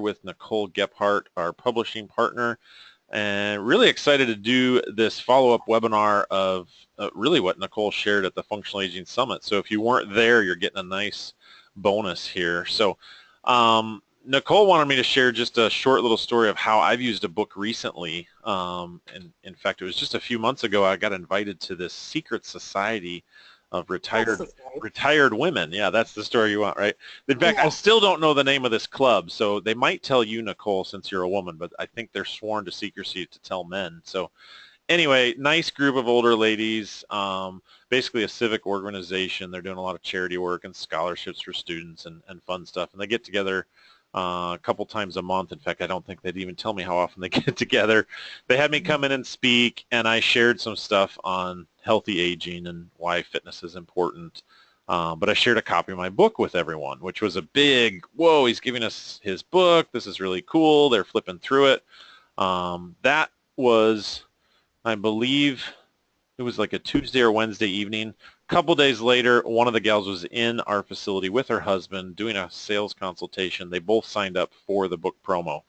with Nicole Gephardt, our publishing partner, and really excited to do this follow-up webinar of really what Nicole shared at the Functional Aging Summit. So if you weren't there, you're getting a nice bonus here. So Nicole wanted me to share just a short little story of how I've used a book recently. And in fact, it was just a few months ago I got invited to this secret society of retired women. Yeah, that's the story you want, right? In fact, I still don't know the name of this club, so they might tell you, Nicole, since you're a woman, but I think they're sworn to secrecy to tell men. So anyway, nice group of older ladies, basically a civic organization. They're doing a lot of charity work and scholarships for students and fun stuff, and they get together a couple times a month. In fact, I don't think they'd even tell me how often they get together. They had me come in and speak, and I shared some stuff on healthy aging and why fitness is important. But I shared a copy of my book with everyone, which was a big, whoa, he's giving us his book. This is really cool. They're flipping through it. That was, I believe, it was like a Tuesday or Wednesday evening. A couple days later, one of the gals was in our facility with her husband doing a sales consultation. They both signed up for the book promo.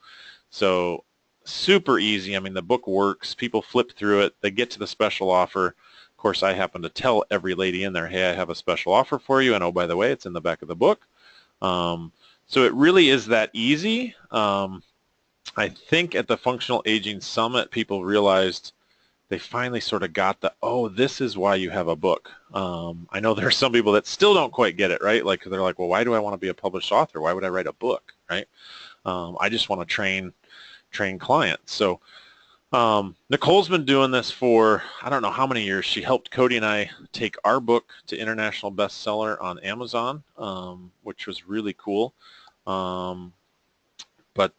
So super easy. I mean, the book works. People flip through it. They get to the special offer. Of course, I happen to tell every lady in there, hey, I have a special offer for you. And oh, by the way, it's in the back of the book. So it really is that easy. I think at the Functional Aging Summit, people realized they finally sort of got the, oh, this is why you have a book. I know there are some people that still don't quite get it, right? Like they're like, well, why do I want to be a published author? Why would I write a book, right? I just want to train clients. So Nicole's been doing this for, I don't know how many years. She helped Cody and I take our book to international bestseller on Amazon, which was really cool. But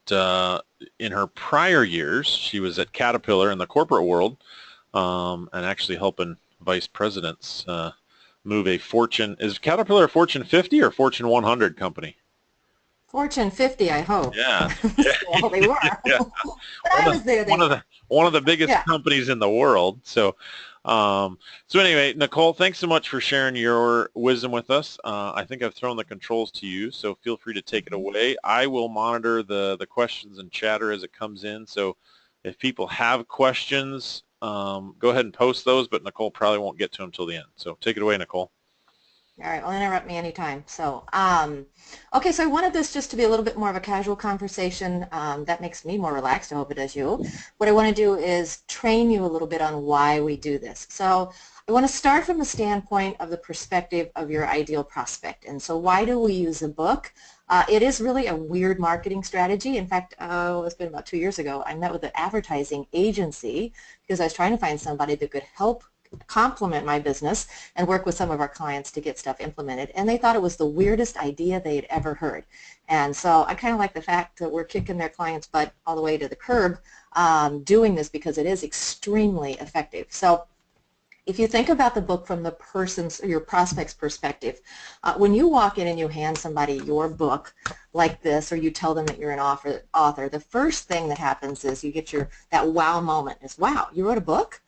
in her prior years, she was at Caterpillar in the corporate world, and actually helping vice presidents move a Fortune. Is Caterpillar a Fortune 50 or Fortune 100 company? Fortune 50, I hope. Yeah. Well, they were. Yeah. But I was there. One of the biggest companies in the world. So, so anyway, Nicole, thanks so much for sharing your wisdom with us. I think I've thrown the controls to you, so feel free to take it away. I will monitor the questions and chatter as it comes in. So if people have questions, go ahead and post those, but Nicole probably won't get to them till the end. So take it away, Nicole. All right, well, interrupt me anytime. So, okay, so I wanted this just to be a little bit more of a casual conversation. That makes me more relaxed. I hope it does you. What I want to do is train you a little bit on why we do this. So I want to start from the standpoint of the perspective of your ideal prospect. And so why do we use a book? It is really a weird marketing strategy. In fact, it's been about 2 years ago, I met with an advertising agency because I was trying to find somebody that could help complement my business and work with some of our clients to get stuff implemented, and they thought it was the weirdest idea they had ever heard. And so I kind of like the fact that we're kicking their clients' butt all the way to the curb doing this because it is extremely effective. So if you think about the book from the person's, your prospect's perspective, when you walk in and you hand somebody your book like this, or you tell them that you're an author, the first thing that happens is you get that wow moment is, wow, you wrote a book?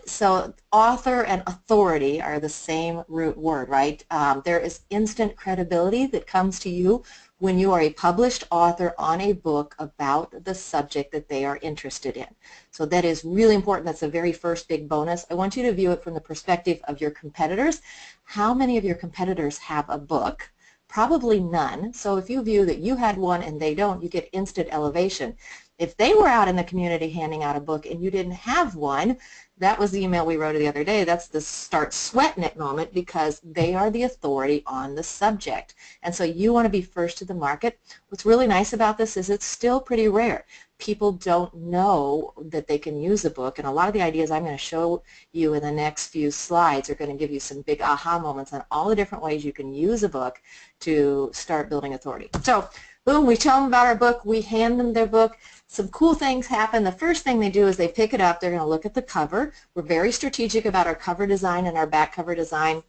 So author and authority are the same root word, right? There is instant credibility that comes to you when you are a published author on a book about the subject that they are interested in. So that is really important. That's the very first big bonus. I want you to view it from the perspective of your competitors. How many of your competitors have a book? Probably none. So if you view that you had one and they don't, you get instant elevation. If they were out in the community handing out a book and you didn't have one, that was the email we wrote the other day. That's the start sweating it moment because they are the authority on the subject. And so you want to be first to the market. What's really nice about this is it's still pretty rare. People don't know that they can use a book, and a lot of the ideas I'm going to show you in the next few slides are going to give you some big aha moments on all the different ways you can use a book to start building authority. So boom, we tell them about our book, we hand them their book. Some cool things happen. The first thing they do is they pick it up, they're going to look at the cover. We're very strategic about our cover design and our back cover design.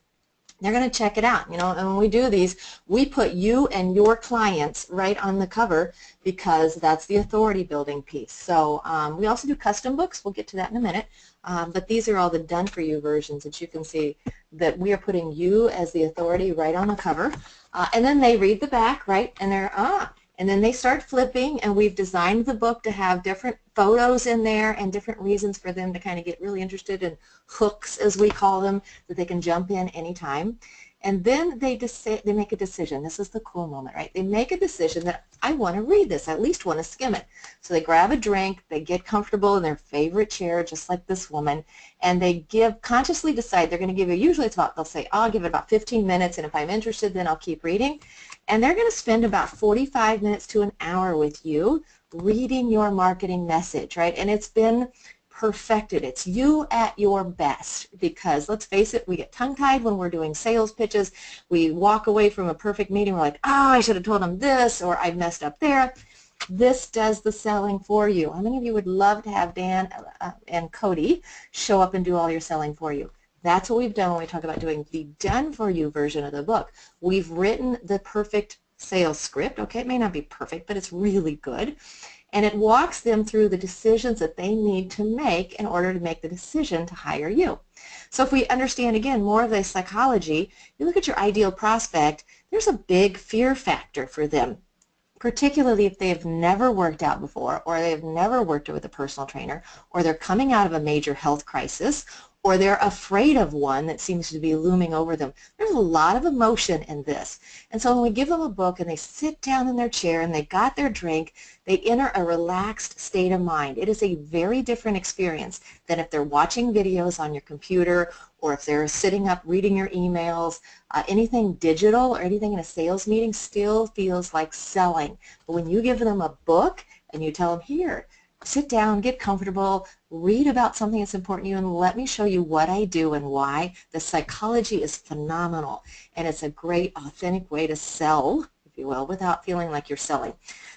They're going to check it out, you know, and when we do these, we put you and your clients right on the cover because that's the authority building piece. So we also do custom books. We'll get to that in a minute. But these are all the done-for-you versions that you can see that we are putting you as the authority right on the cover. And then they read the back, right, and they're, And then they start flipping, and we've designed the book to have different photos in there and different reasons for them to kind of get really interested in hooks, as we call them, that they can jump in anytime. And then they make a decision. This is the cool moment, right? They make a decision that I want to read this. I at least want to skim it. So they grab a drink, they get comfortable in their favorite chair, just like this woman, and they consciously decide they're going to give you, usually it's about, they'll say, I'll give it about 15 minutes, and if I'm interested, then I'll keep reading. And they're going to spend about 45 minutes to an hour with you reading your marketing message, right? And it's been perfected. It's you at your best, because let's face it, we get tongue-tied when we're doing sales pitches. We walk away from a perfect meeting, we're like, oh, I should have told them this, or I messed up there. This does the selling for you. How many of you would love to have Dan and Cody show up and do all your selling for you? That's what we've done when we talk about doing the done-for-you version of the book. We've written the perfect sales script. Okay, it may not be perfect, but it's really good. And it walks them through the decisions that they need to make in order to make the decision to hire you. So if we understand, again, more of the psychology, you look at your ideal prospect, there's a big fear factor for them, particularly if they have never worked out before, or they have never worked with a personal trainer, or they're coming out of a major health crisis, or they're afraid of one that seems to be looming over them. There's a lot of emotion in this. And so when we give them a book and they sit down in their chair and they got their drink, they enter a relaxed state of mind. It is a very different experience than if they're watching videos on your computer, or if they're sitting up reading your emails. Anything digital or anything in a sales meeting still feels like selling. But when you give them a book and you tell them, here, sit down, get comfortable, read about something that's important to you, and let me show you what I do and why. The psychology is phenomenal, and it's a great, authentic way to sell, if you will, without feeling like you're selling.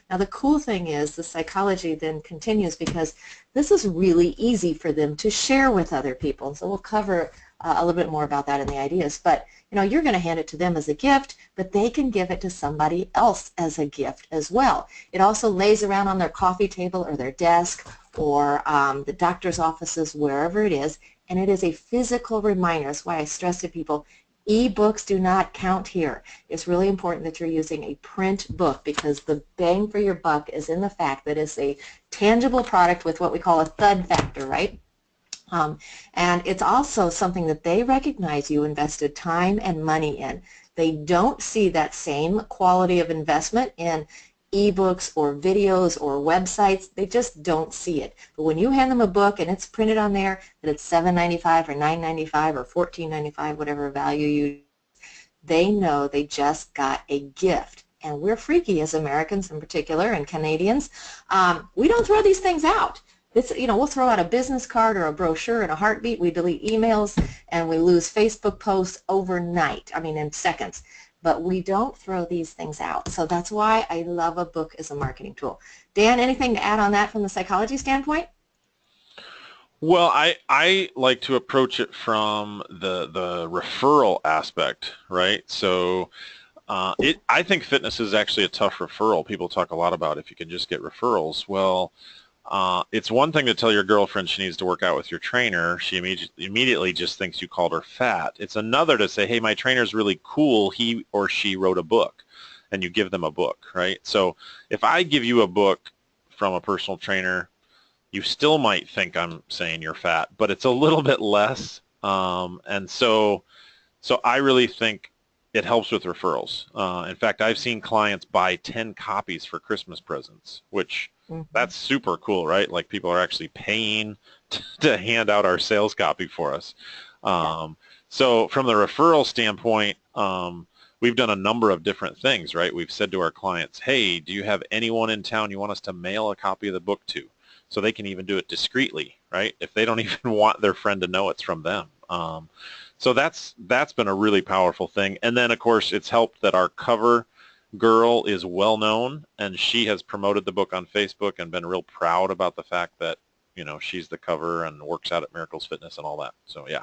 Now, the cool thing is the psychology then continues, because this is really easy for them to share with other people. So we'll cover a little bit more about that in the ideas. But you know, you're going to hand it to them as a gift, but they can give it to somebody else as a gift as well. It also lays around on their coffee table or their desk, or the doctor's offices, wherever it is, and it is a physical reminder. That's why I stress to people, e-books do not count here. It's really important that you're using a print book, because the bang for your buck is in the fact that it's a tangible product with what we call a thud factor, right? And it's also something that they recognize you invested time and money in. They don't see that same quality of investment in ebooks or videos or websites. They just don't see it. But when you hand them a book and it's printed on there that it's $7.95 or $9.95 or $14.95, whatever value you, they know they just got a gift. And we're freaky as Americans in particular, and Canadians. We don't throw these things out. It's, you know, we'll throw out a business card or a brochure in a heartbeat. We delete emails and we lose Facebook posts overnight, I mean in seconds. But we don't throw these things out. So that's why I love a book as a marketing tool. Dan, anything to add on that from the psychology standpoint? Well, I like to approach it from the referral aspect, right? So I think fitness is actually a tough referral. People talk a lot about if you can just get referrals. Well, it's one thing to tell your girlfriend she needs to work out with your trainer. She immediately just thinks you called her fat. It's another to say, hey, my trainer's really cool. He or she wrote a book, and you give them a book, right? So if I give you a book from a personal trainer, you still might think I'm saying you're fat, but it's a little bit less. And so I really think it helps with referrals. In fact, I've seen clients buy 10 copies for Christmas presents, which that's super cool, right? Like people are actually paying to hand out our sales copy for us. So from the referral standpoint, we've done a number of different things, right? We've said to our clients, hey, do you have anyone in town you want us to mail a copy of the book to? So they can even do it discreetly, right? If they don't even want their friend to know it's from them. So that's been a really powerful thing. And then, of course, it's helped that our cover girl is well known, and she has promoted the book on Facebook and been real proud about the fact that, you know, she's the cover and works out at Miracles Fitness and all that. So, yeah.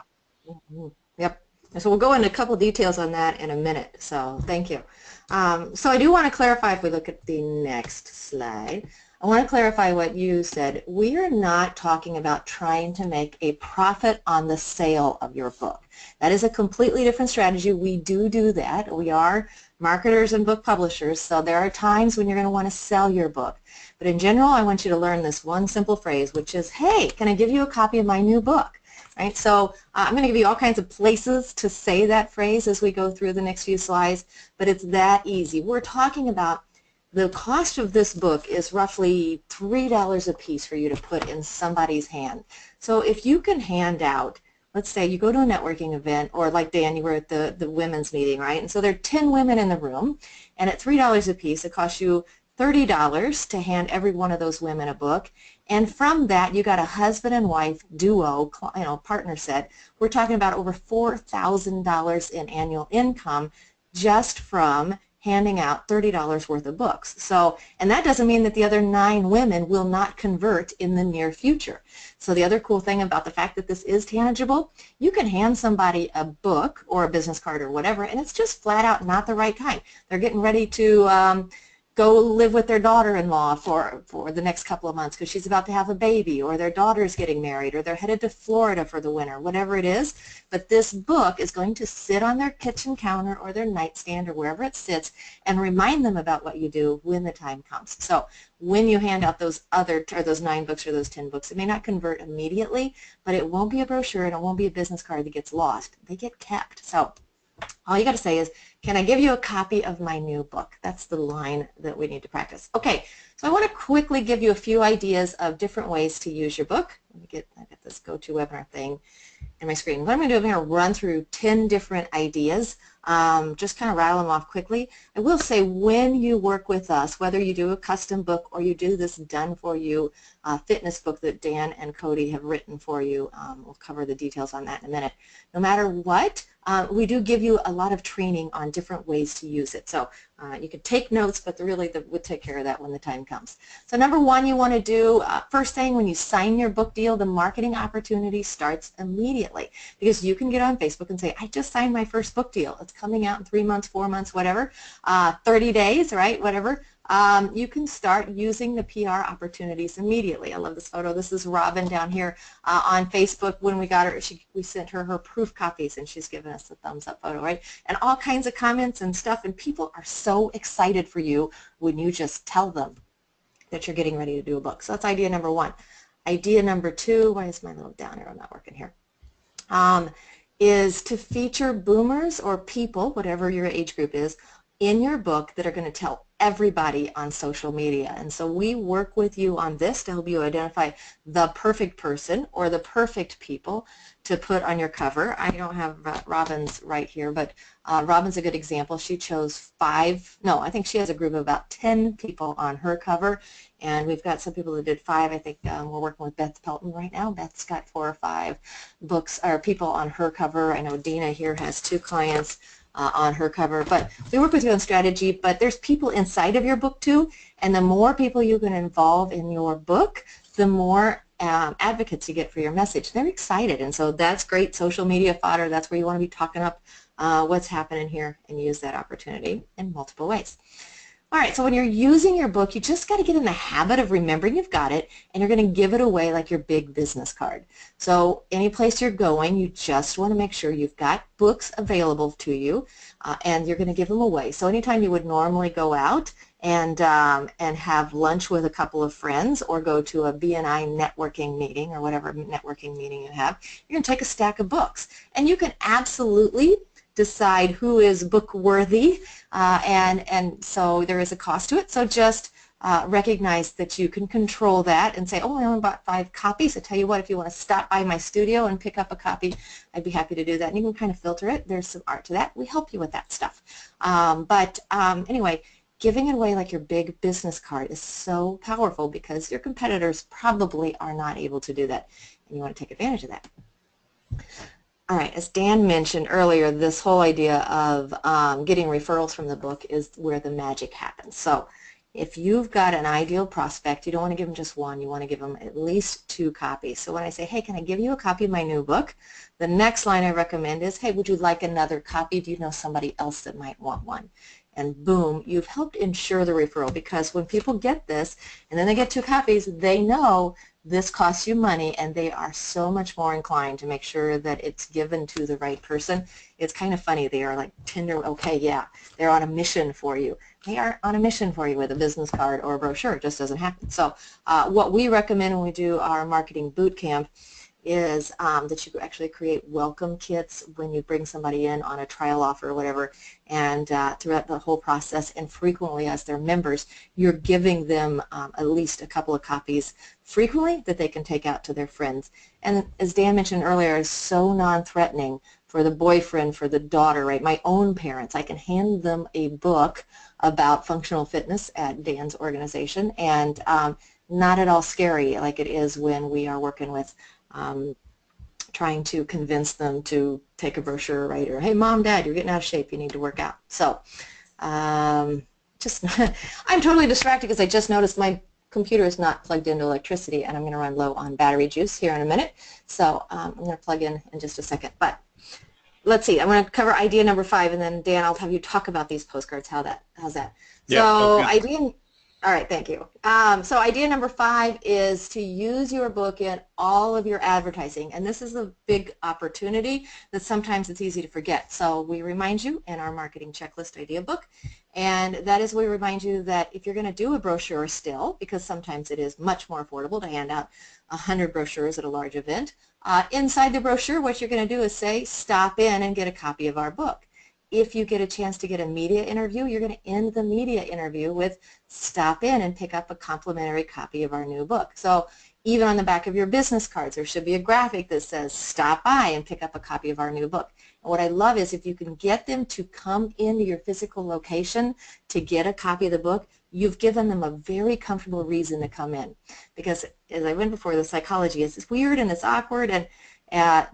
Yep. So we'll go into a couple details on that in a minute. So thank you. So I do want to clarify, if we look at the next slide, I want to clarify what you said. We are not talking about trying to make a profit on the sale of your book. That is a completely different strategy. We do that. We are marketers and book publishers, so there are times when you're going to want to sell your book. But in general, I want you to learn this one simple phrase, which is, hey, can I give you a copy of my new book? Right? So I'm going to give you all kinds of places to say that phrase as we go through the next few slides, but it's that easy. We're talking about the cost of this book is roughly $3 a piece for you to put in somebody's hand. So if you can hand out, let's say you go to a networking event, or like Dan, you were at the women's meeting, right? And so there are 10 women in the room, and at $3 a piece, it costs you $30 to hand every one of those women a book. And from that, you got a husband and wife duo, partner set. We're talking about over $4,000 in annual income just from handing out $30 worth of books. So, and that doesn't mean that the other 9 women will not convert in the near future. So the other cool thing about the fact that this is tangible, you can hand somebody a book or a business card or whatever, and it's just flat out not the right time. They're getting ready to go live with their daughter-in-law for the next couple of months because she's about to have a baby, or their daughter's getting married, or they're headed to Florida for the winter, whatever it is. But this book is going to sit on their kitchen counter or their nightstand or wherever it sits and remind them about what you do when the time comes. So when you hand out those 9 books or those 10 books, it may not convert immediately, but it won't be a brochure and it won't be a business card that gets lost. They get kept. So all you got to say is, can I give you a copy of my new book? That's the line that we need to practice. Okay, so I want to quickly give you a few ideas of different ways to use your book. Let me I got this GoToWebinar thing in my screen. What I'm going to do, I'm going to run through 10 different ideas, just kind of rattle them off quickly. I will say, when you work with us, whether you do a custom book or you do this done-for-you fitness book that Dan and Cody have written for you, we'll cover the details on that in a minute. No matter what, we do give you a lot of training on different ways to use it. So you can take notes, but we'll take care of that when the time comes. So number one, you want to do, first thing, when you sign your book deal, the marketing opportunity starts immediately, because you can get on Facebook and say, I just signed my first book deal. It's coming out in 3 months, 4 months, whatever, 30 days, right, whatever. You can start using the PR opportunities immediately. I love this photo. This is Robin down here on Facebook. When we got her, we sent her proof copies, and she's given us a thumbs up photo, right? And all kinds of comments and stuff, and people are so excited for you when you just tell them that you're getting ready to do a book. So that's idea number one. Idea number two, why is my little down arrow not working here? Is to feature boomers or people, whatever your age group is, in your book that are going to tell everybody on social media. And so we work with you on this to help you identify the perfect person or the perfect people to put on your cover. I don't have Robin's right here, but Robin's a good example. She chose I think she has a group of about 10 people on her cover, and we've got some people that did 5. I think we're working with Beth Pelton right now. Beth's got 4 or 5 books or people on her cover. I know Dina here has 2 clients on her cover, but we work with you on strategy, but there's people inside of your book too, and the more people you can involve in your book, the more advocates you get for your message. They're excited, and so that's great social media fodder. That's where you want to be talking up what's happening here and use that opportunity in multiple ways. All right, so when you're using your book, you just got to get in the habit of remembering you've got it, and you're going to give it away like your big business card. So any place you're going, you just want to make sure you've got books available to you, and you're going to give them away. So anytime you would normally go out and have lunch with a couple of friends, or go to a BNI networking meeting or whatever networking meeting you have, you're going to take a stack of books. And you can absolutely decide who is book worthy, and so there is a cost to it. So just recognize that you can control that and say, oh, I only bought 5 copies. I tell you what, if you want to stop by my studio and pick up a copy, I'd be happy to do that. And you can kind of filter it. There's some art to that. We help you with that stuff. Anyway, giving it away like your big business card is so powerful, because your competitors probably are not able to do that, and you want to take advantage of that. All right, as Dan mentioned earlier, this whole idea of getting referrals from the book is where the magic happens. So if you've got an ideal prospect, you don't want to give them just 1, you want to give them at least 2 copies. So when I say, hey, can I give you a copy of my new book, the next line I recommend is, hey, would you like another copy? Do you know somebody else that might want one? And boom, you've helped ensure the referral, because when people get this and then they get 2 copies, they know this costs you money, and they are so much more inclined to make sure that it's given to the right person. It's kind of funny. They are like Tinder, okay, yeah, they're on a mission for you. They are on a mission for you with a business card or a brochure. It just doesn't happen. So what we recommend when we do our marketing boot camp is that you actually create welcome kits when you bring somebody in on a trial offer or whatever, and throughout the whole process and frequently as their members, you're giving them at least a couple of copies frequently that they can take out to their friends. And as Dan mentioned earlier, it's so non-threatening for the boyfriend, for the daughter, right? My own parents, I can hand them a book about functional fitness at Dan's organization, and not at all scary like it is when we are working with trying to convince them to take a brochure, right? Or, hey, mom, dad, you're getting out of shape, you need to work out. So just I'm totally distracted because I just noticed my computer is not plugged into electricity, and I'm going to run low on battery juice here in a minute. So I'm going to plug in just a second. But let's see, I'm going to cover idea number 5, and then Dan, I'll have you talk about these postcards. How's that? Yeah, so all right, thank you. So idea number 5 is to use your book in all of your advertising, and this is a big opportunity that sometimes it's easy to forget. So we remind you in our marketing checklist idea book, and that is we remind you that if you're going to do a brochure still, because sometimes it is much more affordable to hand out 100 brochures at a large event, inside the brochure what you're going to do is say, stop in and get a copy of our book. If you get a chance to get a media interview, you're going to end the media interview with stop in and pick up a complimentary copy of our new book. So even on the back of your business cards, there should be a graphic that says stop by and pick up a copy of our new book. And what I love is if you can get them to come into your physical location to get a copy of the book, you've given them a very comfortable reason to come in. Because as I went before, the psychology is it's weird and it's awkward and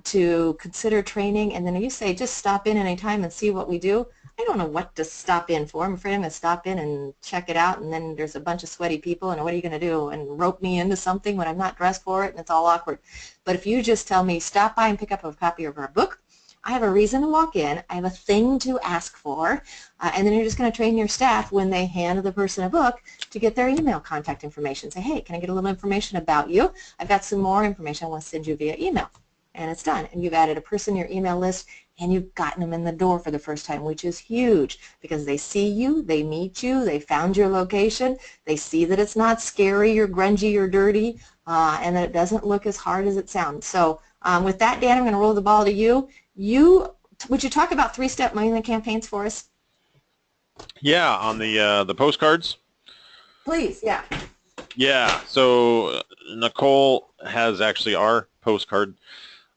to consider training, and then you say just stop in anytime and see what we do. I don't know what to stop in for. I'm afraid I'm going to stop in and check it out, and then there's a bunch of sweaty people, and what are you going to do, and rope me into something when I'm not dressed for it, and it's all awkward. But if you just tell me stop by and pick up a copy of our book, I have a reason to walk in, I have a thing to ask for, and then you're just going to train your staff when they hand the person a book to get their email contact information. Say, hey, can I get a little information about you? I've got some more information I want to send you via email. And it's done. And you've added a person to your email list, and you've gotten them in the door for the first time, which is huge because they see you, they meet you, they found your location, they see that it's not scary or grungy or dirty, and that it doesn't look as hard as it sounds. So with that, Dan, I'm going to roll the ball to you. Would you talk about 3-step mailing campaigns for us? Yeah, on the postcards. Please, yeah. Yeah, so Nicole has actually our postcard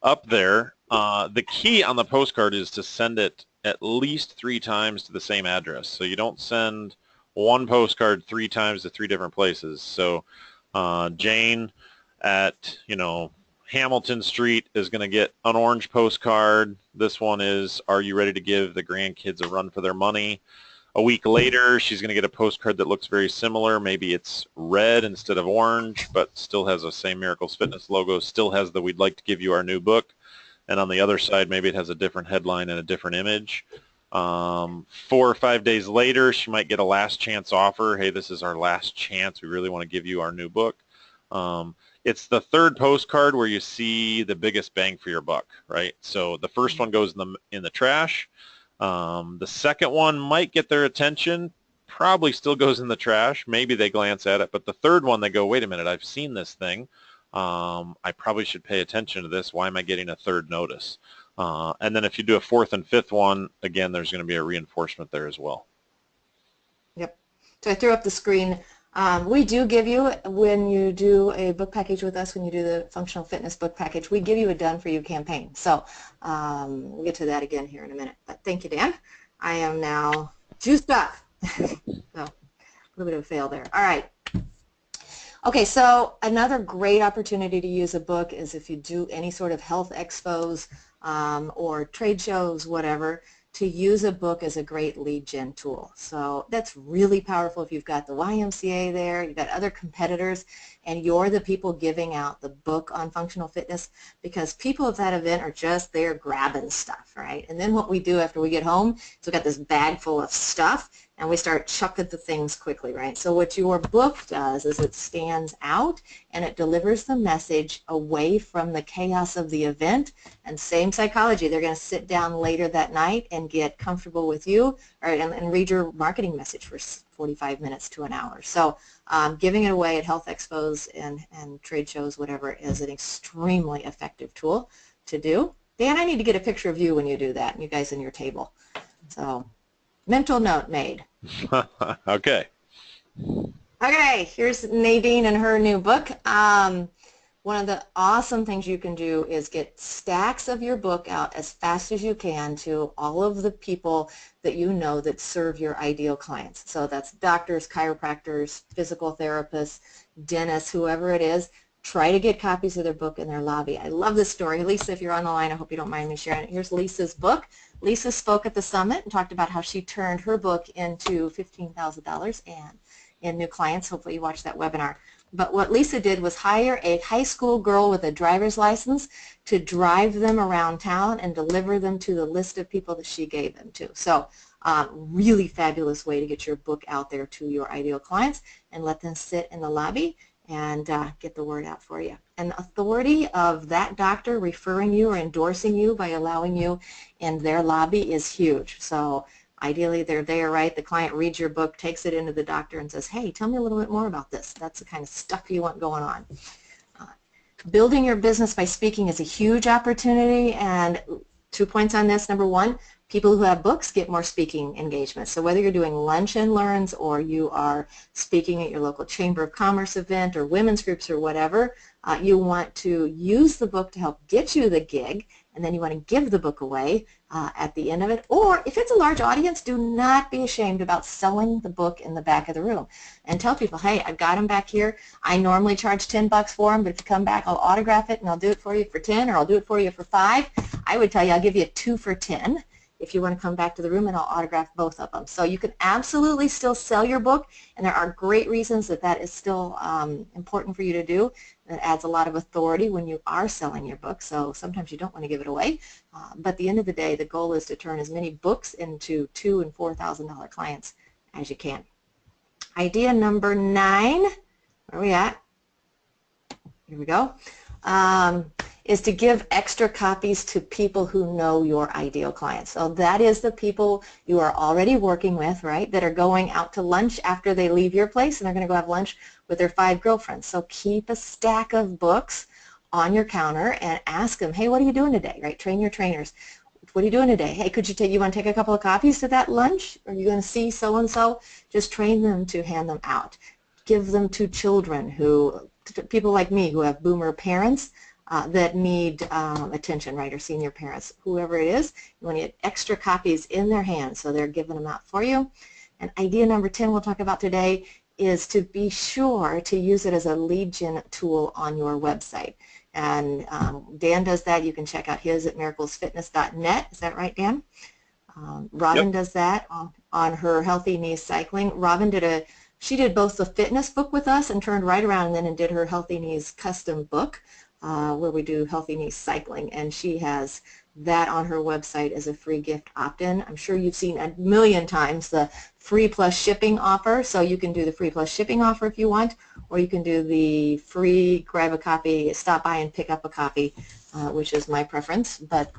up there. The key on the postcard is to send it at least 3 times to the same address. So you don't send one postcard 3 times to 3 different places. So Jane at, Hamilton Street is going to get an orange postcard. This one is, are you ready to give the grandkids a run for their money? A week later, she's going to get a postcard that looks very similar. Maybe it's red instead of orange, but still has the same Miracles Fitness logo, still has the we'd like to give you our new book. And on the other side, maybe it has a different headline and a different image. 4 or 5 days later, she might get a last chance offer. Hey, this is our last chance. We really want to give you our new book. It's the third postcard where you see the biggest bang for your buck, right? So the first one goes in the trash. The second one might get their attention, probably still goes in the trash. Maybe they glance at it, but the third one they go, wait a minute, I've seen this thing. I probably should pay attention to this. Why am I getting a third notice? And then if you do a 4th and 5th one, again, there's going to be a reinforcement there as well. Yep. So I threw up the screen. We do give you, when you do a book package with us, when you do the functional fitness book package, we give you a done-for-you campaign. So we'll get to that again here in a minute. But thank you, Dan. I am now juiced up. So a little bit of a fail there. All right. Okay, so another great opportunity to use a book is if you do any sort of health expos or trade shows, whatever, to use a book as a great lead gen tool. So that's really powerful if you've got the YMCA there, you've got other competitors, and you're the people giving out the book on functional fitness, because people at that event are just there grabbing stuff, right? And then what we do after we get home is we've got this bag full of stuff, and we start chucking the things quickly, right? So what your book does is it stands out and it delivers the message away from the chaos of the event. And same psychology, they're going to sit down later that night and get comfortable with you, or, and read your marketing message for 45 minutes to an hour. So giving it away at health expos and trade shows, whatever, is an extremely effective tool to do. Dan, I need to get a picture of you when you do that, and you guys in your table. So mental note made. Okay. Okay, here's Nadine and her new book. One of the awesome things you can do is get stacks of your book out as fast as you can to all of the people that you know that serve your ideal clients. So that's doctors, chiropractors, physical therapists, dentists, whoever it is. Try to get copies of their book in their lobby. I love this story. Lisa, if you're on the line, I hope you don't mind me sharing it. Here's Lisa's book. Lisa spoke at the summit and talked about how she turned her book into $15,000 and in new clients. Hopefully you watched that webinar. But what Lisa did was hire a high school girl with a driver's license to drive them around town and deliver them to the list of people that she gave them to. So really fabulous way to get your book out there to your ideal clients and let them sit in the lobby and get the word out for you. And the authority of that doctor referring you or endorsing you by allowing you in their lobby is huge. So ideally they're there, right? The client reads your book, takes it into the doctor and says, hey, tell me a little bit more about this. That's the kind of stuff you want going on. Building your business by speaking is a huge opportunity, and 2 points on this. Number one, people who have books get more speaking engagements. So whether you're doing lunch and learns or you are speaking at your local Chamber of Commerce event or women's groups or whatever, you want to use the book to help get you the gig, and then you want to give the book away at the end of it. Or if it's a large audience, do not be ashamed about selling the book in the back of the room and tell people, hey, I've got them back here. I normally charge $10 for them, but if you come back, I'll autograph it and I'll do it for you for 10, or I'll do it for you for 5. I would tell you I'll give you 2 for 10 if you want to come back to the room, and I'll autograph both of them. So you can absolutely still sell your book, and there are great reasons that that is still important for you to do. That adds a lot of authority when you are selling your book, so sometimes you don't want to give it away. But at the end of the day, the goal is to turn as many books into $2,000 and $4,000 clients as you can. Idea number 9, where are we at? Here we go. Is to give extra copies to people who know your ideal clients. So that is the people you are already working with, right, that are going out to lunch after they leave your place, and they're going to go have lunch with their 5 girlfriends. So keep a stack of books on your counter and ask them, hey, what are you doing today, right? Train your trainers. What are you doing today? Hey, you want to take a couple of copies to that lunch? Are you going to see so-and-so? Just train them to hand them out. Give them to children people like me who have boomer parents that need attention, right, or senior parents, whoever it is. You want to get extra copies in their hands so they're giving them out for you. And idea number 10 we'll talk about today is to be sure to use it as a lead gen tool on your website. And Dan does that. You can check out his at miraclesfitness.net. Is that right, Dan? Robin does that on her Healthy Knees Cycling. Robin she did both the fitness book with us and turned right around and then did her Healthy Knees custom book where we do Healthy Knees Cycling, and she has that on her website as a free gift opt-in. I'm sure you've seen a million times the free plus shipping offer, so you can do the free plus shipping offer if you want, or you can do the free grab a copy, stop by and pick up a copy, which is my preference, but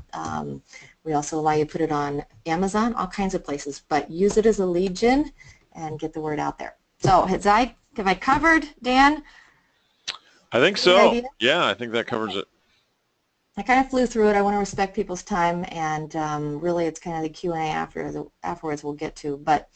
we also allow you to put it on Amazon, all kinds of places, but use it as a lead gen and get the word out there. So have I covered, Dan? I think so. Yeah, I think that covers it. I kind of flew through it. I want to respect people's time, and really it's kind of the Q&A afterwards we'll get to. But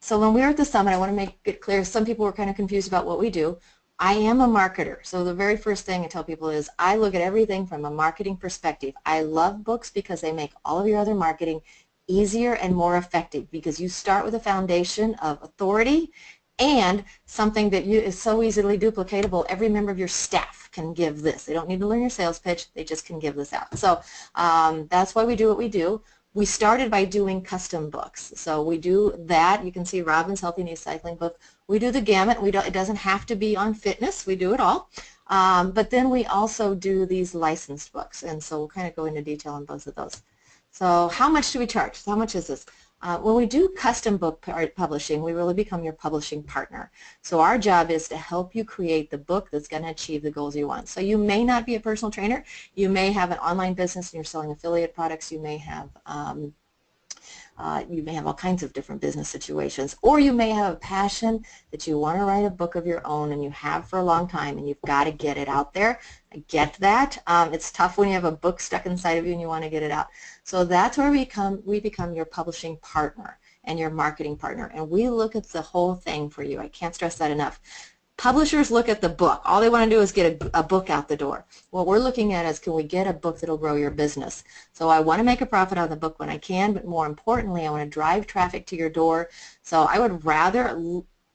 so when we were at the summit, I want to make it clear, some people were kind of confused about what we do. I am a marketer, so the very first thing I tell people is I look at everything from a marketing perspective. I love books because they make all of your other marketing easier and more effective, because you start with a foundation of authority and something that is so easily duplicatable. Every member of your staff can give this. They don't need to learn your sales pitch. They just can give this out. So that's why we do what we do. We started by doing custom books. So we do that. You can see Robin's Healthy Knees Cycling book. We do the gamut. It doesn't have to be on fitness. We do it all. But then we also do these licensed books. And so we'll kind of go into detail on both of those. So how much do we charge? How much is this? When we do custom book publishing, we really become your publishing partner. So our job is to help you create the book that's going to achieve the goals you want. So you may not be a personal trainer. You may have an online business and you're selling affiliate products. You may have all kinds of different business situations, or you may have a passion that you want to write a book of your own and you have for a long time and you've got to get it out there. I get that. It's tough when you have a book stuck inside of you and you want to get it out. So that's where we become your publishing partner and your marketing partner, and we look at the whole thing for you. I can't stress that enough. Publishers look at the book. All they want to do is get a book out the door. What we're looking at is, can we get a book that'll grow your business? So I want to make a profit on the book when I can, but more importantly, I want to drive traffic to your door. So I would rather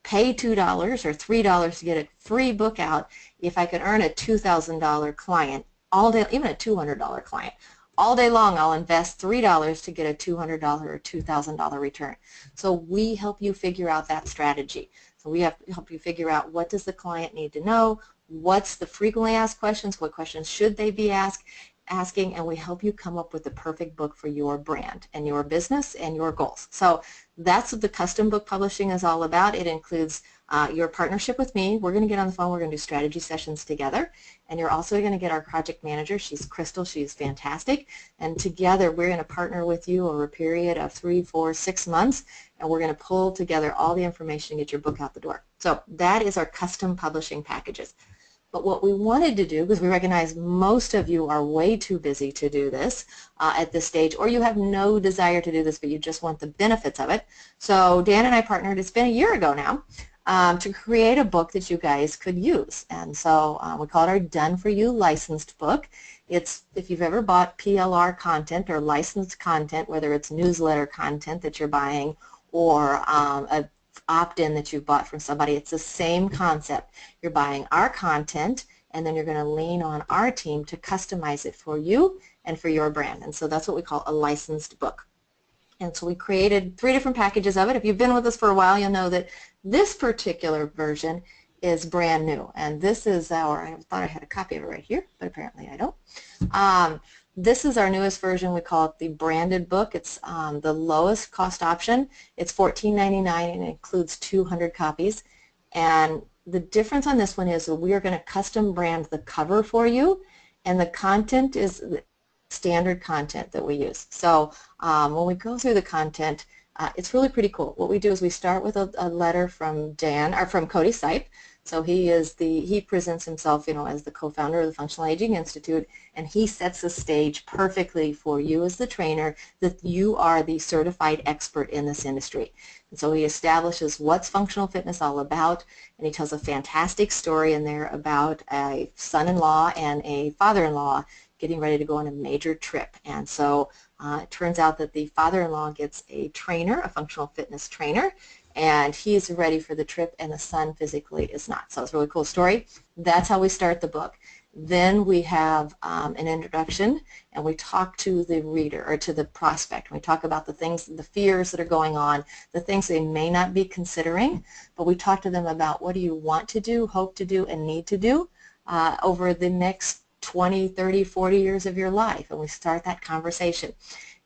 pay $2 or $3 to get a free book out if I could earn a $2,000 client all day, even a $200 client. All day long, I'll invest $3 to get a $200 or $2,000 return. So we help you figure out that strategy. So we have to help you figure out, what does the client need to know, what's the frequently asked questions, what questions should they be asking, and we help you come up with the perfect book for your brand and your business and your goals. So that's what the custom book publishing is all about. It includes your partnership with me. We're going to get on the phone. We're going to do strategy sessions together. And you're also going to get our project manager. She's Crystal. She's fantastic. And together we're going to partner with you over a period of 3, 4, 6 months. And we're going to pull together all the information to get your book out the door. So that is our custom publishing packages. But what we wanted to do, because we recognize most of you are way too busy to do this at this stage, or you have no desire to do this, but you just want the benefits of it. So Dan and I partnered, it's been a year ago now, to create a book that you guys could use. And so we call it our Done For You licensed book. It's, if you've ever bought PLR content or licensed content, whether it's newsletter content that you're buying or a opt-in that you've bought from somebody, it's the same concept. You're buying our content and then you're going to lean on our team to customize it for you and for your brand. And so that's what we call a licensed book. And so we created 3 different packages of it. If you've been with us for a while, you'll know that this particular version is brand new. And this is our, I thought I had a copy of it right here, but apparently I don't. This is our newest version. We call it the branded book. It's the lowest cost option. It's $14.99 and it includes 200 copies. And the difference on this one is that we are going to custom brand the cover for you, and the content is the standard content that we use. So when we go through the content, it's really pretty cool. What we do is we start with a letter from Dan, or from Cody Sipe. So he presents himself, as the co-founder of the Functional Aging Institute, and he sets the stage perfectly for you as the trainer that you are the certified expert in this industry. And so he establishes what's functional fitness all about, and he tells a fantastic story in there about a son-in-law and a father-in-law getting ready to go on a major trip. And so it turns out that the father-in-law gets a trainer, a functional fitness trainer, and he's ready for the trip, and the son physically is not. So it's a really cool story. That's how we start the book. Then we have an introduction, and we talk to the reader, or to the prospect. We talk about the things, the fears that are going on, the things they may not be considering, but we talk to them about, what do you want to do, hope to do, and need to do over the next 20, 30, 40 years of your life, and we start that conversation.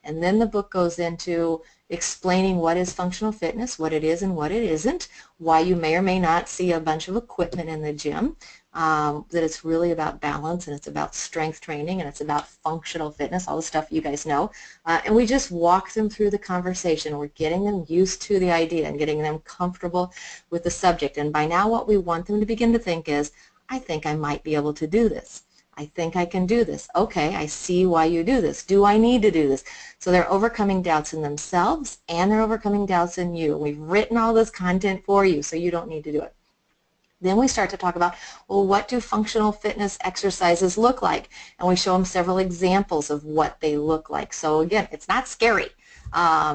And then the book goes into explaining what is functional fitness, what it is and what it isn't, why you may or may not see a bunch of equipment in the gym, that it's really about balance, and it's about strength training, and it's about functional fitness, all the stuff you guys know. And we just walk them through the conversation. We're getting them used to the idea and getting them comfortable with the subject. And by now what we want them to begin to think is, I think I might be able to do this. I think I can do this. Okay, I see why you do this. Do I need to do this? So they're overcoming doubts in themselves, and they're overcoming doubts in you. We've written all this content for you, so you don't need to do it. Then we start to talk about, well, what do functional fitness exercises look like? And we show them several examples of what they look like. So again, it's not scary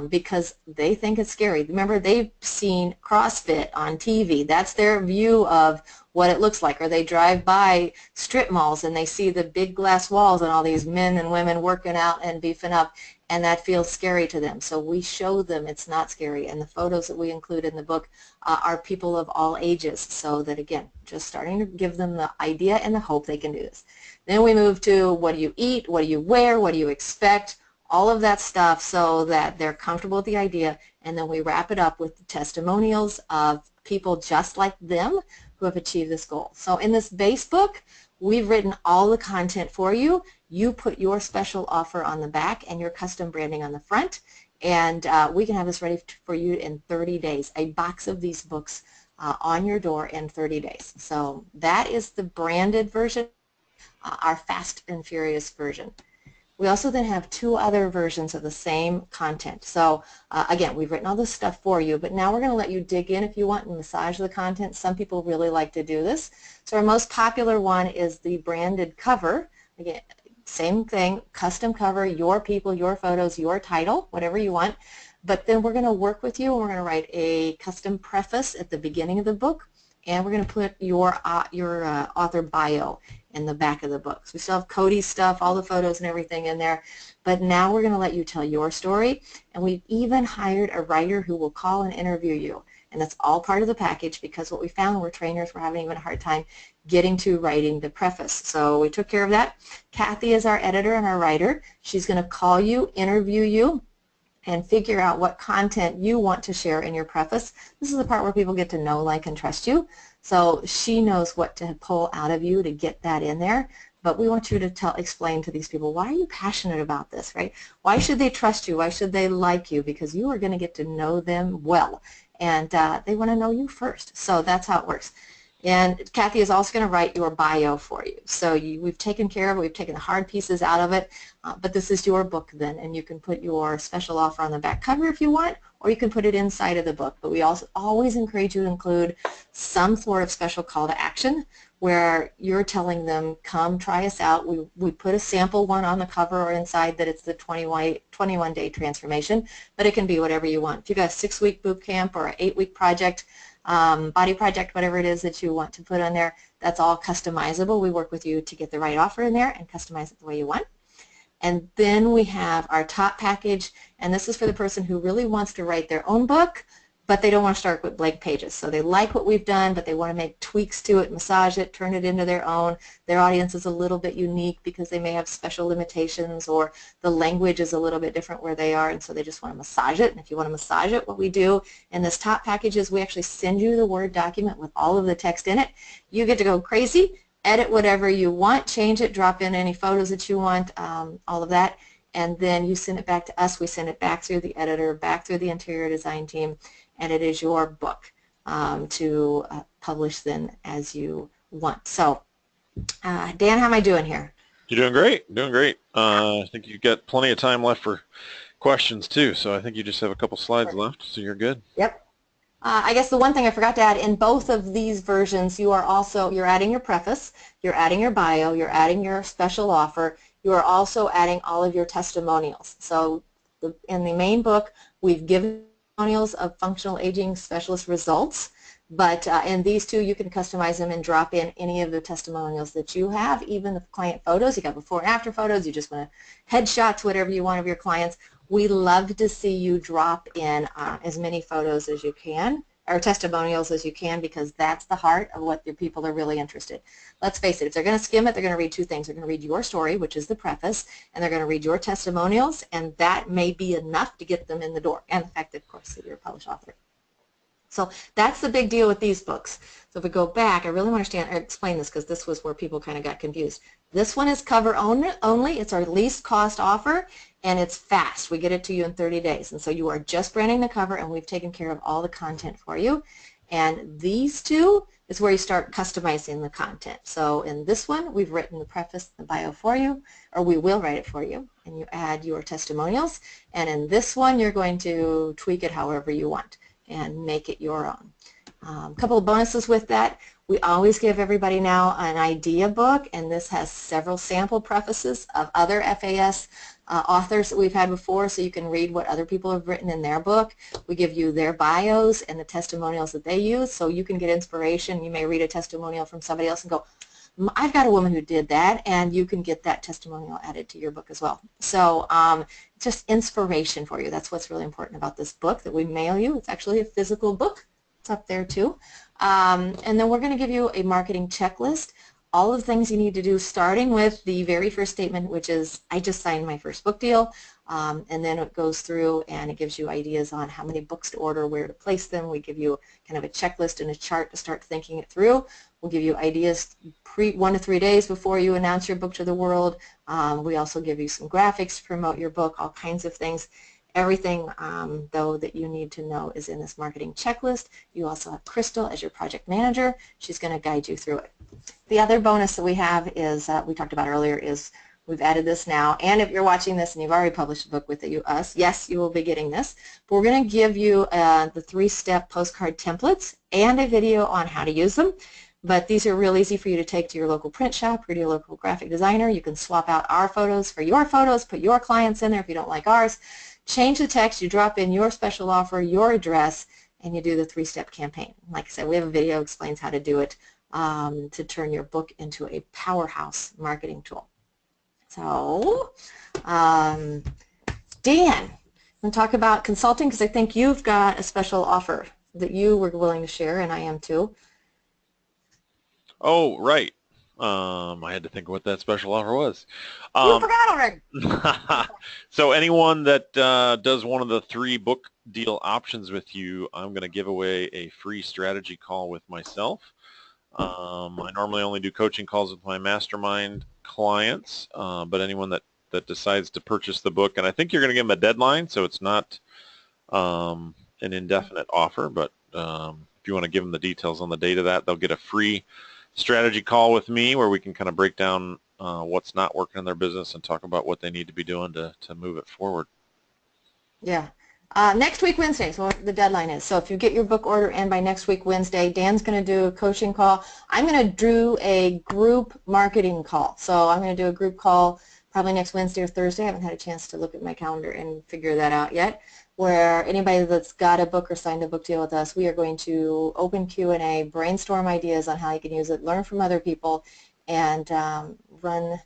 because they think it's scary. Remember, they've seen CrossFit on TV. That's their view of what it looks like. Or they drive by strip malls and they see the big glass walls and all these men and women working out and beefing up, and that feels scary to them. So we show them it's not scary, and the photos that we include in the book are people of all ages, so that, again, just starting to give them the idea and the hope they can do this. Then we move to, what do you eat, what do you wear, what do you expect, all of that stuff so that they're comfortable with the idea, and then we wrap it up with the testimonials of people just like them who have achieved this goal. So in this base book, we've written all the content for you. You put your special offer on the back and your custom branding on the front, and we can have this ready for you in 30 days, a box of these books on your door in 30 days. So that is the branded version, our fast and furious version. We also then have 2 other versions of the same content. So again, we've written all this stuff for you, but now we're going to let you dig in if you want and massage the content. Some people really like to do this. So our most popular one is the branded cover. Again, same thing, custom cover, your people, your photos, your title, whatever you want. But then we're going to work with you, and we're going to write a custom preface at the beginning of the book, and we're going to put your author bio in the back of the book. So we still have Cody's stuff, all the photos and everything in there, but now we're going to let you tell your story, and we've even hired a writer who will call and interview you, and that's all part of the package, because what we found, we're trainers, we're having even a hard time getting to writing the preface. So we took care of that. Kathy is our editor and our writer. She's going to call you, interview you, and figure out what content you want to share in your preface. This is the part where people get to know, like, and trust you. So she knows what to pull out of you to get that in there. But we want you to explain to these people, why are you passionate about this, right? Why should they trust you? Why should they like you? Because you are going to get to know them well. And they want to know you first. So that's how it works. And Kathy is also going to write your bio for you. So we've taken care of it. We've taken the hard pieces out of it. But this is your book then, and you can put your special offer on the back cover if you want, or you can put it inside of the book. But we also always encourage you to include some sort of special call to action where you're telling them, come try us out. We put a sample one on the cover or inside that it's the 21-day transformation, but it can be whatever you want. If you've got a 6-week boot camp or an 8-week project, body project, whatever it is that you want to put on there, that's all customizable. We work with you to get the right offer in there and customize it the way you want. And then we have our top package, and this is for the person who really wants to write their own book, but they don't want to start with blank pages. So they like what we've done, but they want to make tweaks to it, massage it, turn it into their own. Their audience is a little bit unique because they may have special limitations, or the language is a little bit different where they are, and so they just want to massage it. And if you want to massage it, what we do in this top package is we actually send you the Word document with all of the text in it. You get to go crazy, edit whatever you want, change it, drop in any photos that you want, all of that, and then you send it back to us. We send it back through the editor, back through the interior design team, and it is your book to publish then as you want. So, Dan, how am I doing here? You're doing great, doing great. I think you've got plenty of time left for questions too, so I think you just have a couple slides left, so you're good. Yep. I guess the one thing I forgot to add, in both of these versions, you're adding your preface, you're adding your bio, you're adding your special offer, you are also adding all of your testimonials. So in the main book, we've given testimonials of functional aging specialist results, but in these two, you can customize them and drop in any of the testimonials that you have, even the client photos. You got before and after photos, you just want to headshots, whatever you want of your clients. We love to see you drop in as many photos as you can, or testimonials as you can, because that's the heart of what your people are really interested. Let's face it, if they're going to skim it, they're going to read 2 things. They're going to read your story, which is the preface, and they're going to read your testimonials, and that may be enough to get them in the door, and the fact that, of course, that you're a published author. So that's the big deal with these books. So if we go back, I really want to explain this because this was where people kind of got confused. This one is cover only. It's our least cost offer, and it's fast. We get it to you in 30 days. And so you are just branding the cover, and we've taken care of all the content for you. And these two is where you start customizing the content. So in this one, we've written the preface, the bio for you, or we will write it for you, and you add your testimonials. And in this one, you're going to tweak it however you want and make it your own. A couple of bonuses with that. We always give everybody now an idea book, and this has several sample prefaces of other FAS authors that we've had before, so you can read what other people have written in their book. We give you their bios and the testimonials that they use, so you can get inspiration. You may read a testimonial from somebody else and go, I've got a woman who did that, and you can get that testimonial added to your book as well. So just inspiration for you. That's what's really important about this book that we mail you. It's actually a physical book. It's up there too. And then we're going to give you a marketing checklist, all of the things you need to do, starting with the very first statement, which is, I just signed my first book deal. and then it goes through and it gives you ideas on how many books to order, where to place them. We give you kind of a checklist and a chart to start thinking it through. We'll give you ideas 1 to 3 days before you announce your book to the world. We also give you some graphics to promote your book, all kinds of things. Everything, though, that you need to know is in this marketing checklist. You also have Crystal as your project manager. She's going to guide you through it. The other bonus that we have is, we talked about earlier, is we've added this now. And if you're watching this and you've already published a book with us, yes, you will be getting this. But we're going to give you the 3-step postcard templates and a video on how to use them. But these are real easy for you to take to your local print shop or to your local graphic designer. You can swap out our photos for your photos, put your clients in there if you don't like ours. Change the text, you drop in your special offer, your address, and you do the 3-step campaign. Like I said, we have a video that explains how to do it to turn your book into a powerhouse marketing tool. So, Dan, I'm going to talk about consulting because I think you've got a special offer that you were willing to share, and I am too. Oh, right. I had to think of what that special offer was. You forgot already. So anyone that does one of the 3 book deal options with you, I'm going to give away a free strategy call with myself. I normally only do coaching calls with my mastermind clients, but anyone that decides to purchase the book, and I think you're going to give them a deadline, so it's not an indefinite offer, but if you want to give them the details on the date of that, they'll get a free strategy call with me where we can kind of break down what's not working in their business and talk about what they need to be doing to move it forward. Yeah. Next week, Wednesday, is what the deadline is. So if you get your book order in by next week, Wednesday, Dan's going to do a coaching call. I'm going to do a group marketing call. So I'm going to do a group call probably next Wednesday or Thursday. I haven't had a chance to look at my calendar and figure that out yet, where anybody that's got a book or signed a book deal with us, we are going to open Q&A, brainstorm ideas on how you can use it, learn from other people, and run